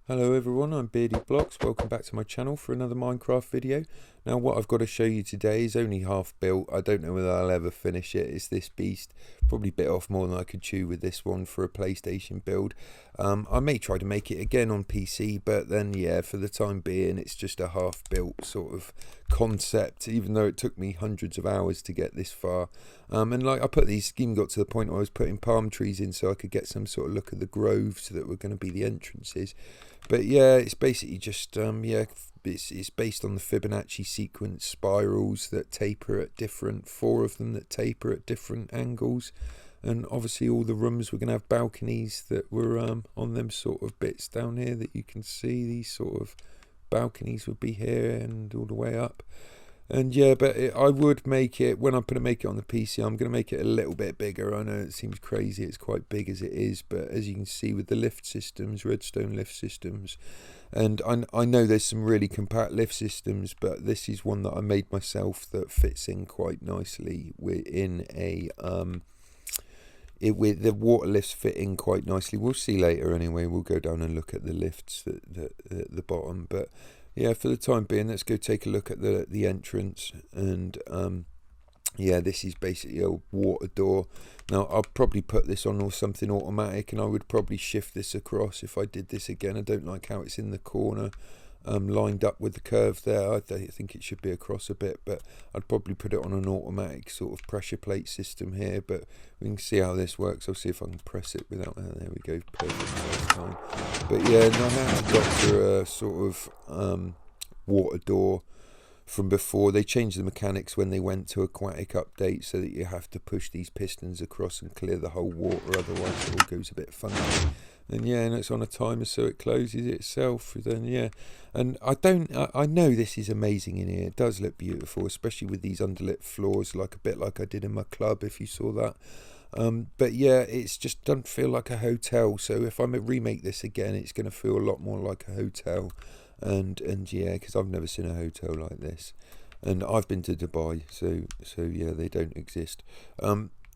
Hello everyone, I'm Beardy Blocks. Welcome back to my channel for another Minecraft video. Now what I've got to show you today is only half built. I don't know whether I'll ever finish it. It's this beast. Probably bit off more than I could chew with this one for a PlayStation build. I may try to make it again on PC, but then yeah, for the time being it's just a half built sort of concept, even though it took me hundreds of hours to get this far. And like I put these, even got to the point where I was putting palm trees in so I could get some sort of look at the groves that were going to be the entrances. But yeah, it's basically just it's based on the Fibonacci sequence spirals that taper at four of them that taper at different angles, and obviously all the rooms were going to have balconies that were on them sort of bits down here that you can see. These sort of balconies would be here and all the way up. And yeah, but I would make it, when I'm going to make it on the PC, I'm going to make it a little bit bigger. I know it seems crazy, it's quite big as it is, but as you can see with the lift systems, redstone lift systems, and I know there's some really compact lift systems, but this is one that I made myself that fits in quite nicely within a, with the water lifts fit in quite nicely. We'll see later anyway, we'll go down and look at the lifts at the bottom, but yeah, for the time being, let's go take a look at the entrance. And yeah, this is basically a water door. Now I'll probably put this on or something automatic, and I would probably shift this across if I did this again. I don't like how it's in the corner, lined up with the curve there. I think it should be across a bit, but I'd probably put it on an automatic sort of pressure plate system here. But we can see how this works. I'll see if I can press it without there we go, perfect first time. But yeah, now I've got to a sort of water door from before. They changed the mechanics when they went to aquatic update, so that you have to push these pistons across and clear the whole water, otherwise it all goes a bit funky. And yeah, and it's on a timer so it closes itself. Then yeah, and I know this is amazing in here. It does look beautiful, especially with these underlit floors, like a bit like I did in my club, if you saw that. But yeah, it's just doesn't feel like a hotel. So if I remake this again, it's going to feel a lot more like a hotel. And yeah, because I've never seen a hotel like this, and I've been to Dubai, so yeah, they don't exist.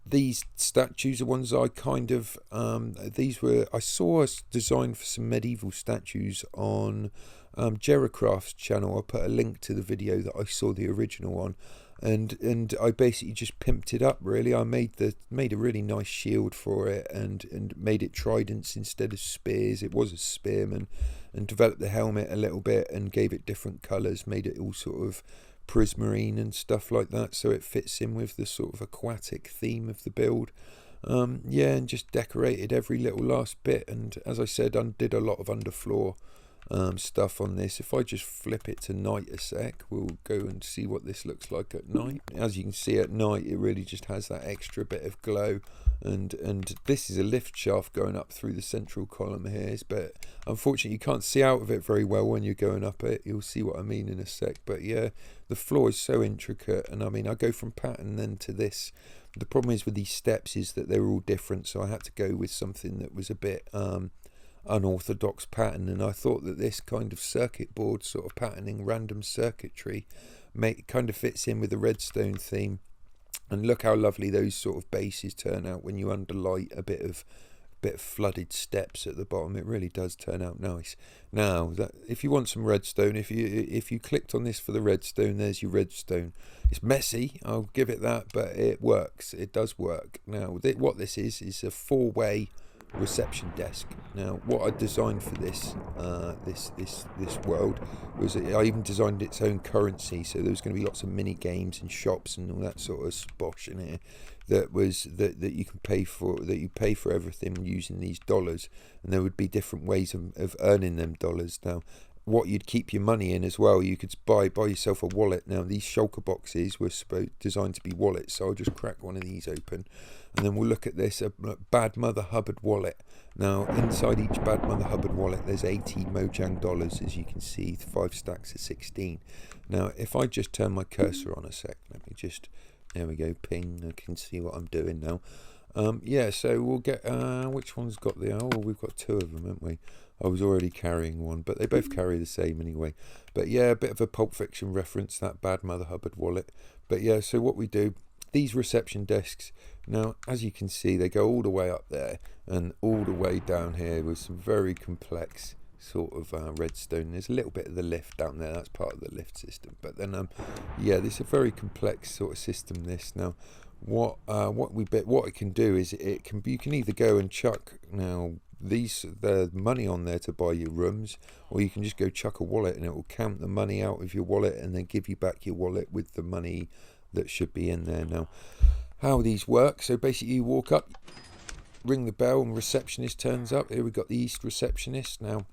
These statues are ones I kind of I saw a design for some medieval statues on Jericraft's channel. I'll put a link to the video that I saw the original on, and I basically just pimped it up really. I made a really nice shield for it, and made it tridents instead of spears. It was a spearman, and developed the helmet a little bit and gave it different colours, made it all sort of prismarine and stuff like that, so it fits in with the sort of aquatic theme of the build. Yeah, and just decorated every little last bit, and as I said, I did a lot of underfloor stuff on this. If I just flip it to night a sec, we'll go and see what this looks like at night. As you can see, at night it really just has that extra bit of glow, and this is a lift shaft going up through the central column here, but unfortunately you can't see out of it very well when you're going up it. You'll see what I mean in a sec. But yeah, the floor is so intricate, and I mean, I go from pattern then to this. The problem is with these steps is that they're all different, so I had to go with something that was a bit unorthodox pattern, and I thought that this kind of circuit board sort of patterning, random circuitry, kind of fits in with the redstone theme. And look how lovely those sort of bases turn out when you underlight a bit of flooded steps at the bottom. It really does turn out nice. Now if you want some redstone, if you clicked on this for the redstone, there's your redstone. It's messy, I'll give it that, but it works. It does work. Now what this is a 4-way reception desk. Now what I designed for this this world was, I even designed its own currency, so there was going to be lots of mini games and shops and all that sort of sposh in here that you can pay for, that you pay for everything using these dollars, and there would be different ways of earning them dollars. Now what you'd keep your money in as well, you could buy yourself a wallet. Now these shulker boxes were designed to be wallets, so I'll just crack one of these open, and then we'll look at this, a Bad Mother Hubbard wallet. Now inside each Bad Mother Hubbard wallet there's 80 Mojang dollars, as you can see, 5 stacks of 16. Now if I just turn my cursor on a sec, let me just, there we go, ping, I can see what I'm doing now. Yeah, so we'll get, which one's got the, oh, we've got 2 of them, haven't we? I was already carrying one, but they both carry the same anyway. But yeah, a bit of a Pulp Fiction reference, that Bad Mother Hubbard wallet. But yeah, so what we do, these reception desks, now as you can see, they go all the way up there and all the way down here with some very complex sort of redstone. There's a little bit of the lift down there, that's part of the lift system. But then yeah, this is a very complex sort of system, this. Now what it can do is you can either go and chuck the money on there to buy your rooms, or you can just go chuck a wallet and it will count the money out of your wallet and then give you back your wallet with the money that should be in there. Now how these work, so basically you walk up, ring the bell, and receptionist turns up. Here we've got the east receptionist. Now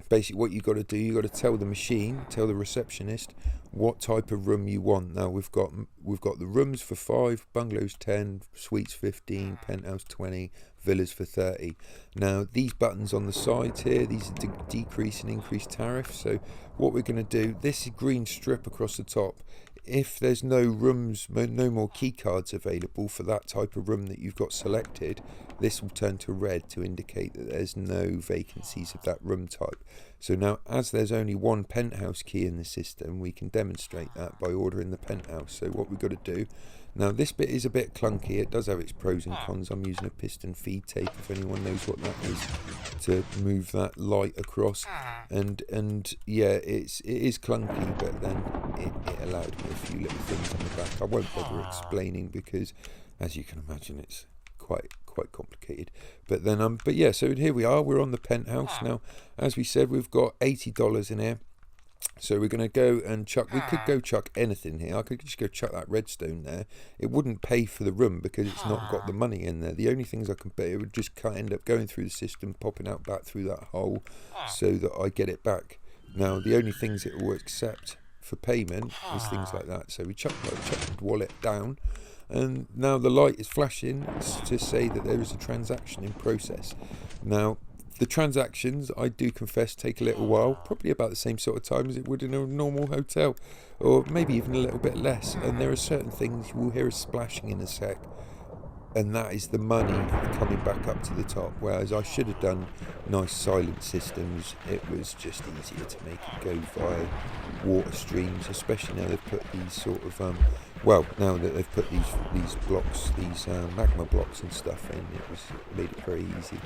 basically what you got to do, you got to tell the machine, tell the receptionist what type of room you want. Now we've got the rooms for 5, bungalows 10, suites 15, penthouse 20, villas for 30. Now these buttons on the sides here, these are decrease and increase tariff. So what we're going to do, this green strip across the top, if there's no rooms, no more key cards available for that type of room that you've got selected, this will turn to red to indicate that there's no vacancies of that room type. So now, as there's only one penthouse key in the system, we can demonstrate that by ordering the penthouse. So what we've got to do, now this bit is a bit clunky, it does have its pros and cons. I'm using a piston feed tape, if anyone knows what that is, to move that light across. And yeah, it is clunky, but then it allowed me a few little things on the back. I won't bother explaining because, as you can imagine, it's quite complicated. But then but yeah, so here we are, we're on the penthouse. Now as we said, we've got $80 in here, so we're going to go and chuck, we could go chuck anything here. I could just go chuck that redstone there. It wouldn't pay for the room because it's not got the money in there. The only things I can pay, it would just end up going through the system, popping out back through that hole so that I get it back. Now the only things it will accept for payment is things like that. So we chuck the wallet down, and now the light is flashing to say that there is a transaction in process. Now the transactions, I do confess, take a little while, probably about the same sort of time as it would in a normal hotel, or maybe even a little bit less. And there are certain things, you will hear a splashing in a sec, and that is the money coming back up to the top. Whereas I should have done nice silent systems. It was just easier to make it go via water streams, especially now they've put these sort of now that they've put these blocks, these magma blocks and stuff in, it made it very easy.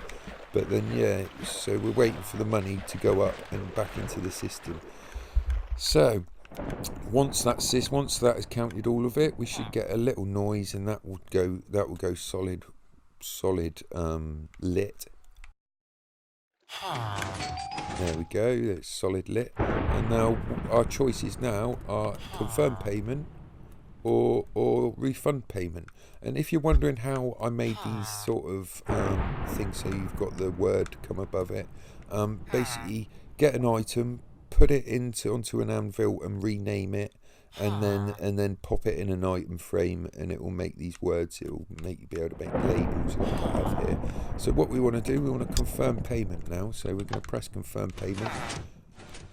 But then yeah, so we're waiting for the money to go up and back into the system. So once that has counted all of it, we should get a little noise, and that will go solid lit. There we go, it's solid lit. And now our choices now are confirm payment or refund payment. And if you're wondering how I made these sort of things so you've got the word come above it, basically get an item, put it onto an anvil and rename it, and then pop it in an item frame, and it will make these words. It will make you be able to make labels like I have here. So what we want to do, we want to confirm payment now. So we're going to press confirm payment.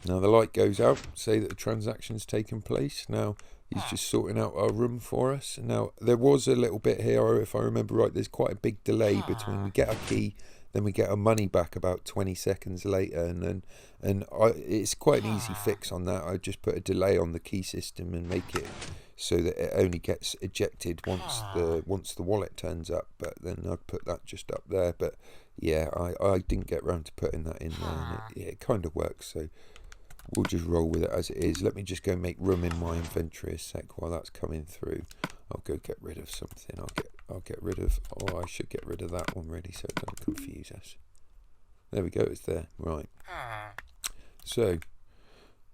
Now the light goes out, say that the transaction's taken place. Now he's just sorting out our room for us. Now there was a little bit here, if I remember right, there's quite a big delay between we get our key, then we get our money back about 20 seconds later, and it's quite an easy fix on that. I just put a delay on the key system and make it so that it only gets ejected once the wallet turns up. But then I'd put that just up there. But yeah, I didn't get round to putting that in there, and it kind of works. So we'll just roll with it as it is. Let me just go make room in my inventory a sec while that's coming through. I'll go get rid of something. I'll get rid of, I should get rid of that one really, so it doesn't confuse us. There we go, it's there. Right. So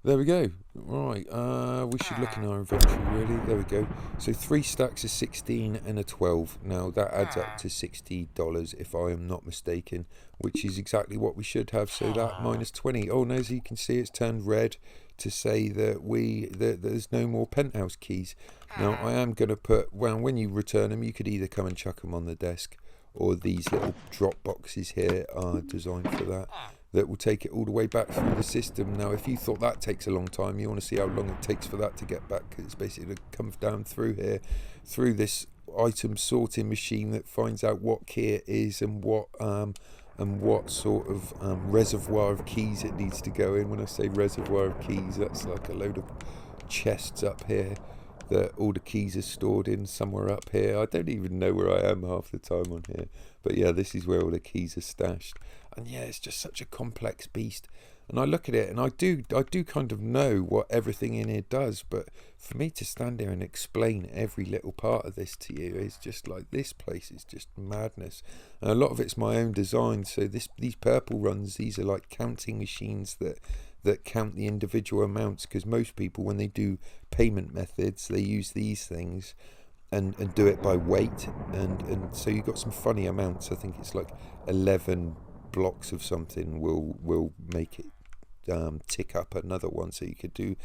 there we go. Right, we should look in our inventory really. There we go. So 3 stacks of 16 and a 12. Now that adds up to $60 if I am not mistaken, which is exactly what we should have. So that minus 20. Oh, and as you can see, it's turned red to say that there's no more penthouse keys. Now I am going to put, well, when you return them, you could either come and chuck them on the desk, or these little drop boxes here are designed for that will take it all the way back through the system. Now if you thought that takes a long time, you want to see how long it takes for that to get back, because it's basically it comes down through here, through this item sorting machine that finds out what key it is and what sort of reservoir of keys it needs to go in. When I say reservoir of keys, that's like a load of chests up here that all the keys are stored in, somewhere up here. I don't even know where I am half the time on here, but yeah, this is where all the keys are stashed. And yeah, it's just such a complex beast. and I look at it, and I do kind of know what everything in here does, but for me to stand here and explain every little part of this to you is just like, this place is just madness. And a lot of it's my own design. So these purple runs, these are like counting machines that count the individual amounts, because most people, when they do payment methods, they use these things and do it by weight, and so you've got some funny amounts. I think it's like 11 blocks of something will make it tick up another one, so you could do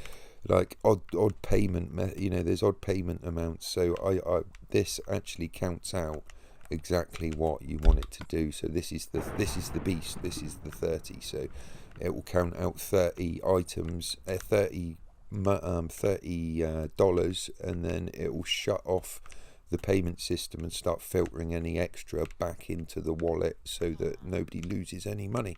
like odd payment, there's odd payment amounts. So I this actually counts out exactly what you want it to do. So this is the beast, this is the 30, so it will count out 30 items, $30, and then it will shut off the payment system and start filtering any extra back into the wallet so that nobody loses any money.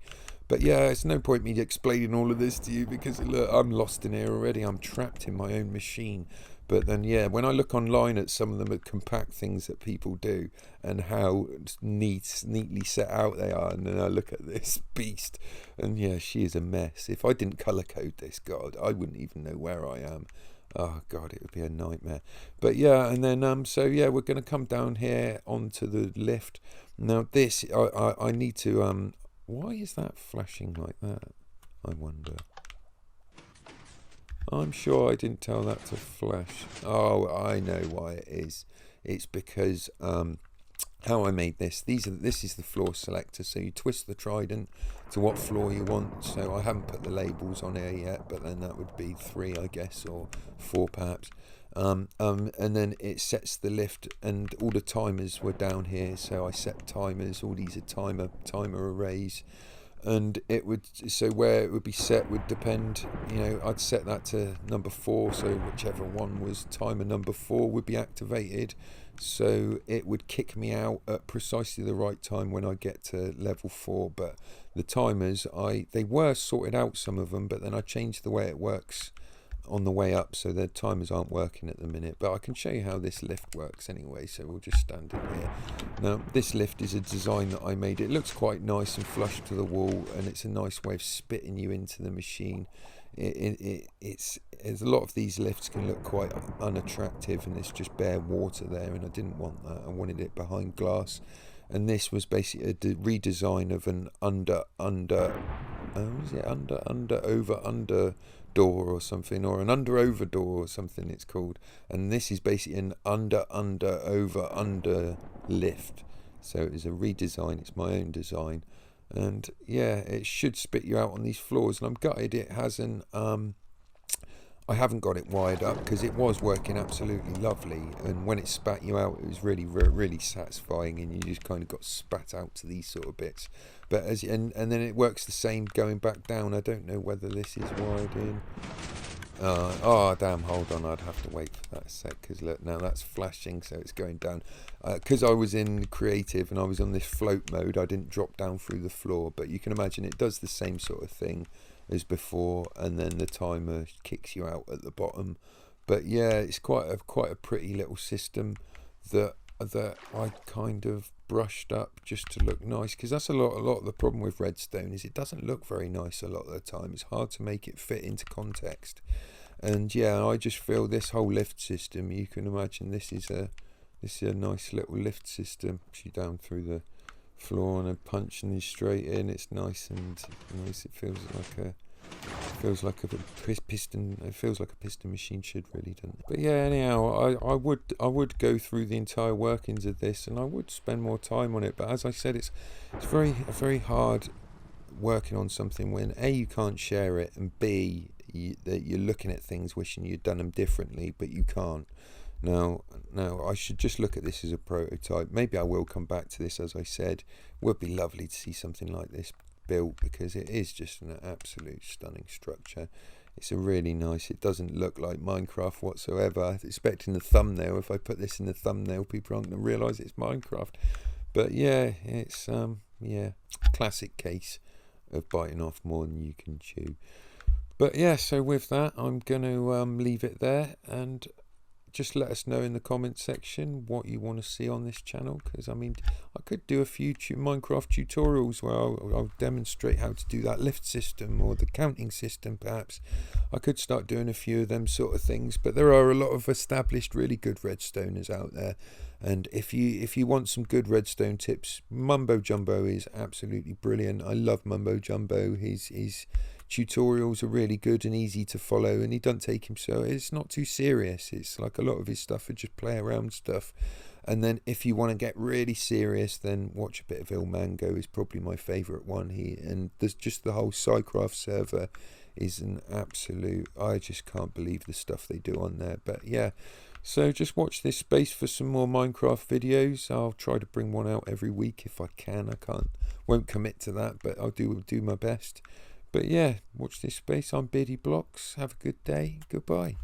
But yeah, it's no point me explaining all of this to you, because look, I'm lost in here already. I'm trapped in my own machine. But then, yeah, when I look online at some of the compact things that people do and how neatly set out they are, and then I look at this beast, and yeah, she is a mess. If I didn't colour code this, God, I wouldn't even know where I am. Oh God, it would be a nightmare. But yeah, and then so yeah, we're going to come down here onto the lift. Now this, I need to why is that flashing like that, I wonder? I'm sure I didn't tell that to flash. Oh, I know why it is. It's because how I made this. This is the floor selector. So you twist the trident to what floor you want. So I haven't put the labels on here yet, but then that would be 3, I guess, or 4 perhaps. And then it sets the lift, and all the timers were down here. So I set timers. All these are timer arrays. And it would, so where it would be set would depend, I'd set that to number 4, so whichever one was timer number 4 would be activated, so it would kick me out at precisely the right time when I get to level 4. But the timers, they were sorted out, some of them, but then I changed the way it works on the way up, so the timers aren't working at the minute. But I can show you how this lift works anyway, so we'll just stand in here. Now this lift is a design that I made. It looks quite nice and flush to the wall, and it's a nice way of spitting you into the machine. It's a lot of these lifts can look quite unattractive, and it's just bare water there, and I didn't want that. I wanted it behind glass, and this was basically a redesign of an under door or something, or an under door or something it's called, and this is basically an under lift. So it is a redesign, it's my own design, and yeah, it should spit you out on these floors. And I'm gutted it hasn't I haven't got it wired up, because it was working absolutely lovely, and when it spat you out, it was really satisfying, and you just kind of got spat out to these sort of bits. But and then it works the same going back down. I don't know whether this is wired in. Oh damn, hold on, I'd have to wait for that a sec, because look, now that's flashing, so it's going down. Because I was in creative and I was on this float mode, I didn't drop down through the floor, but you can imagine it does the same sort of thing as before, and then the timer kicks you out at the bottom. But yeah, it's quite a pretty little system that I kind of brushed up just to look nice, because that's a lot of the problem with Redstone, is it doesn't look very nice a lot of the time. It's hard to make it fit into context. And yeah, I just feel this whole lift system, you can imagine this is a nice little lift system. Actually down through the floor and punching you straight in. It's nice and nice. It feels like a piston. It feels like a piston machine should, really, doesn't it? But yeah, anyhow, I would go through the entire workings of this, and I would spend more time on it. But as I said, it's very hard working on something when A, you can't share it, and B, that you're looking at things wishing you'd done them differently, but you can't. Now, I should just look at this as a prototype. Maybe I will come back to this, as I said. It would be lovely to see something like this built, because it is just an absolute stunning structure. It's a really nice, it doesn't look like Minecraft whatsoever. I was expecting the thumbnail, if I put this in the thumbnail, people aren't going to realise it's Minecraft. But yeah, it's classic case of biting off more than you can chew. But yeah, so with that, I'm going to leave it there, and just let us know in the comment section what you want to see on this channel, because I mean, I could do a few Minecraft tutorials where I'll demonstrate how to do that lift system or the counting system. Perhaps I could start doing a few of them sort of things, but there are a lot of established really good redstoners out there, and if you want some good redstone tips, Mumbo Jumbo is absolutely brilliant. I love Mumbo Jumbo. His tutorials are really good and easy to follow, and he doesn't take him, so it's not too serious. It's like a lot of his stuff are just play around stuff. And then if you want to get really serious, then watch a bit of Ilmango is probably my favorite one. And there's just the whole Psycraft server is an absolute, I just can't believe the stuff they do on there. But yeah, so just watch this space for some more Minecraft videos. I'll try to bring one out every week if I can. Won't commit to that, but I'll do my best. But yeah, watch this space. I'm Beardy Blocks. Have a good day. Goodbye.